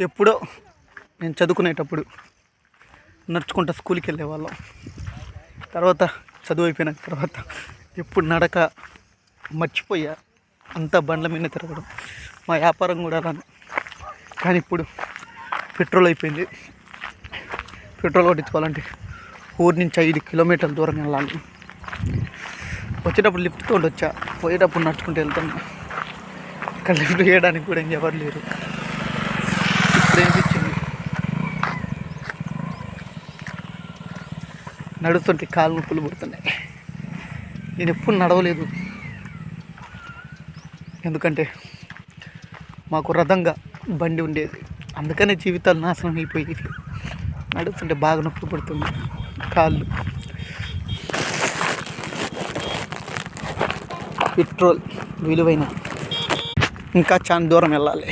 ఎప్పుడో నేను చదువుకునేటప్పుడు నడుచుకుంటా స్కూల్కి వెళ్ళేవాళ్ళం. తర్వాత చదువు అయిపోయిన తర్వాత ఎప్పుడు నడక మర్చిపోయా. అంతా బండ్ల మీద తిరగడం, మా వ్యాపారం కూడా అలానే. కానీ ఇప్పుడు పెట్రోల్ అయిపోయింది. పెట్రోల్ కొట్టించుకోవాలంటే ఊరి నుంచి 5 కిలోమీటర్ల దూరం వెళ్ళాలి. వచ్చేటప్పుడు లిఫ్ట్తో వచ్చా, పోయేటప్పుడు నడుచుకుంటూ వెళ్తున్నా. ఇక్కడ లిఫ్ట్ చేయడానికి కూడా ఇంకెవరు లేరు. ఇప్పుడు ఏమిచ్చింది, నడుస్తుంటే కాలు నొప్పులు పుడుతున్నాయి. నేను ఎప్పుడు నడవలేదు, ఎందుకంటే మాకు రథంగా బండి ఉండేది. అందుకనే జీవితాలు నాశనం అయిపోయేది. నడుస్తుంటే బాగా నొప్పి పడుతుంది కాళ్ళు. పెట్రోల్ విలువైన, ఇంకా చాలా దూరం వెళ్ళాలి.